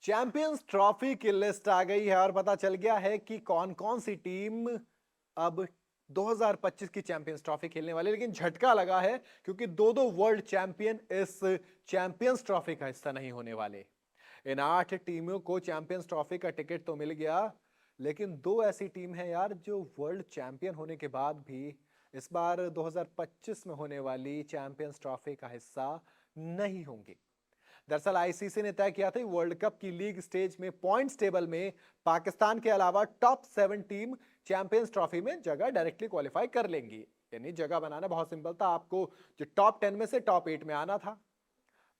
Champions trophy की list आ गई है और पता चल गया है कि कौन कौन सी टीम अब 2025 की चैंपियंस ट्रॉफी खेलने वाली है। लेकिन झटका लगा है क्योंकि दो दो वर्ल्ड चैंपियन इस चैंपियंस ट्रॉफी का हिस्सा नहीं होने वाले। इन 8 टीमों को चैंपियंस ट्रॉफी का टिकट तो मिल गया, लेकिन दो ऐसी टीम है यार जो वर्ल्ड चैंपियन होने के बाद भी इस बार 2025 में होने वाली चैंपियंस ट्रॉफी का हिस्सा नहीं होंगे। दरअसल आईसीसी ने तय किया था वर्ल्ड कप की लीग स्टेज में पॉइंट्स टेबल में पाकिस्तान के अलावा टॉप 7 टीम चैंपियंस ट्रॉफी में जगह डायरेक्टली क्वालिफाई कर लेंगी। यानी जगह बनाना बहुत सिंपल था, आपको जो टॉप 10 में से टॉप 8 में आना था।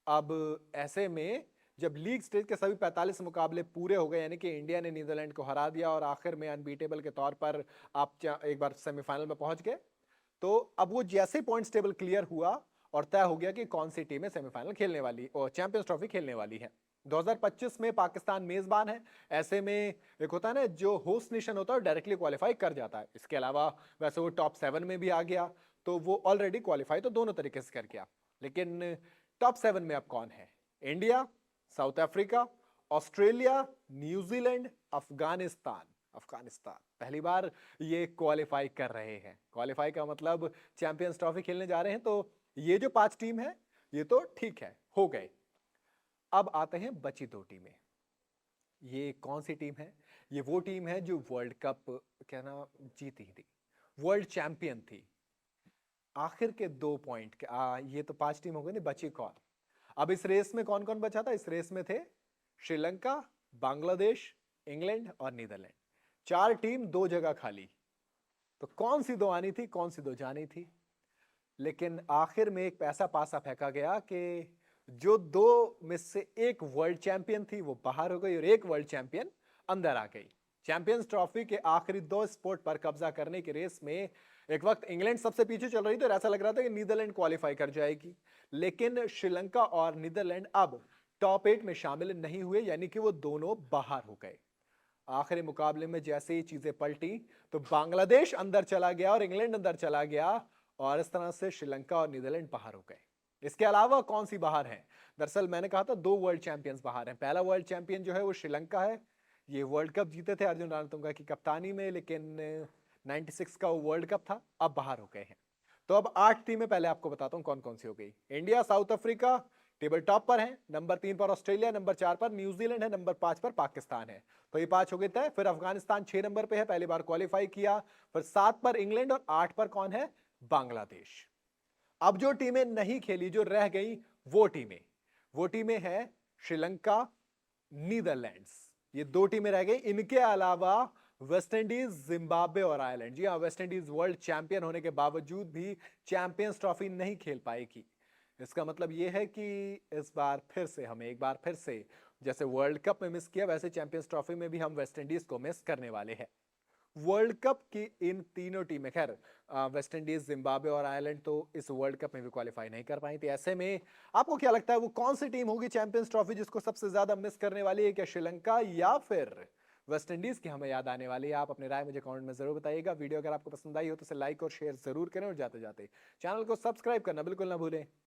अब ऐसे में जब लीग स्टेज के सभी 45 मुकाबले पूरे हो गए, यानी कि इंडिया ने नीदरलैंड को हरा दिया और आखिर में अनबीटेबल के तौर पर आप एक बार सेमीफाइनल में पहुंच गए, तो अब वो जैसे पॉइंट्स टेबल क्लियर हुआ और तय हो गया कि कौन सी टीमें सेमीफाइनल खेलने वाली और चैंपियंस ट्रॉफी खेलने वाली है। 2025 में पाकिस्तान मेजबान है। ऐसे में एक होता है ना, जो होस्ट नेशन होता है डायरेक्टली क्वालिफाई कर जाता है। इसके अलावा वैसे वो टॉप 7 में भी आ गया, तो वो ऑलरेडी क्वालिफाई तो दोनों तरीके से कर गया। लेकिन टॉप 7 में अब कौन है? India, south Africa, Australia, New Zealand, Afghanistan. Afghanistan पहली बार ये क्वालिफाई कर रहे हैं। क्वालिफाई का मतलब चैंपियंस ट्रॉफी खेलने जा रहे हैं। तो ये जो 5 टीम है ये तो ठीक है, हो गए। अब आते हैं बची 2 टीमें। ये कौन सी टीम है? ये वो टीम है जो वर्ल्ड कप कहना जीती थी, वर्ल्ड चैंपियन थी। आखिर के 2 पॉइंट ये तो 5 टीम हो गई, नहीं बची कौन? अब इस रेस में कौन कौन बचा था? इस रेस में थे श्रीलंका, बांग्लादेश, इंग्लैंड और नीदरलैंड। 4 टीम, 2 जगह खाली। तो कौन सी 2 आनी थी, कौन सी 2 जानी थी? लेकिन आखिर में एक पैसा पासा फेंका गया कि जो 2 में से एक वर्ल्ड चैंपियन थी वो बाहर हो गई और एक वर्ल्ड चैंपियन अंदर आ गई। चैंपियंस ट्रॉफी के आखिरी 2 स्पॉट पर कब्जा करने की रेस में एक वक्त इंग्लैंड सबसे पीछे चल रही थी और ऐसा लग रहा था कि नीदरलैंड क्वालिफाई कर जाएगी। लेकिन श्रीलंका और नीदरलैंड अब टॉप 8 में शामिल नहीं हुए, यानी कि वो दोनों बाहर हो गए। आखिरी मुकाबले में जैसे ही चीजें पलटी तो बांग्लादेश अंदर चला गया और इंग्लैंड अंदर चला गया और इस तरह से श्रीलंका और नीदरलैंड बाहर हो गए। इसके अलावा कौन सी बाहर है? दरअसल मैंने कहा था 2 वर्ल्ड चैंपियंस बाहर हैं। पहला वर्ल्ड चैंपियन जो है वो श्रीलंका है। ये वर्ल्ड कप जीते थे अर्जुन रणतुंगा की कप्तानी में, लेकिन 96 का वो वर्ल्ड कप था, अब बाहर हो गए हैं। तो अब 8 टीमें पहले आपको बताता हूं कौन कौन सी हो गई। India, south Africa table top पर है, नंबर 3 पर ऑस्ट्रेलिया, नंबर 4 पर न्यूजीलैंड है, नंबर 5 पर पाकिस्तान है। तो ये 5 हो गए तय। फिर अफगानिस्तान 6 नंबर पे है, पहली बार क्वालिफाई किया। फिर 7 पर इंग्लैंड और 8 पर कौन है? बांग्लादेश। अब जो टीमें नहीं खेली, जो रह गई, वो टीमें है श्रीलंका, नीदरलैंड्स। ये 2 टीमें रह गई। इनके अलावा वेस्ट इंडीज, जिम्बाब्वे और आयरलैंड। जी हाँ, वेस्ट इंडीज वर्ल्ड चैंपियन होने के बावजूद भी चैंपियंस ट्रॉफी नहीं खेल पाएगी। इसका मतलब यह है कि इस बार फिर से हमें एक बार फिर से जैसे वर्ल्ड कप में मिस किया, वैसे चैंपियंस ट्रॉफी में भी हम वेस्ट इंडीज को मिस करने वाले हैं। वर्ल्ड कप की इन तीनों टीमें, खैर वेस्ट इंडीज, जिम्बाब्वे और आयरलैंड तो इस वर्ल्ड कप में भी क्वालिफाई नहीं कर पाई थी। ऐसे में आपको क्या लगता है वो कौन सी टीम होगी चैंपियंस ट्रॉफी जिसको सबसे ज्यादा मिस करने वाली है? क्या श्रीलंका या फिर वेस्ट इंडीज की हमें याद आने वाली है? आप अपनी राय मुझे कमेंट में जरूर बताइएगा। वीडियो अगर आपको पसंद आई हो तो इसे लाइक और शेयर जरूर करें और जाते जाते चैनल को सब्सक्राइब करना बिल्कुल ना भूलें।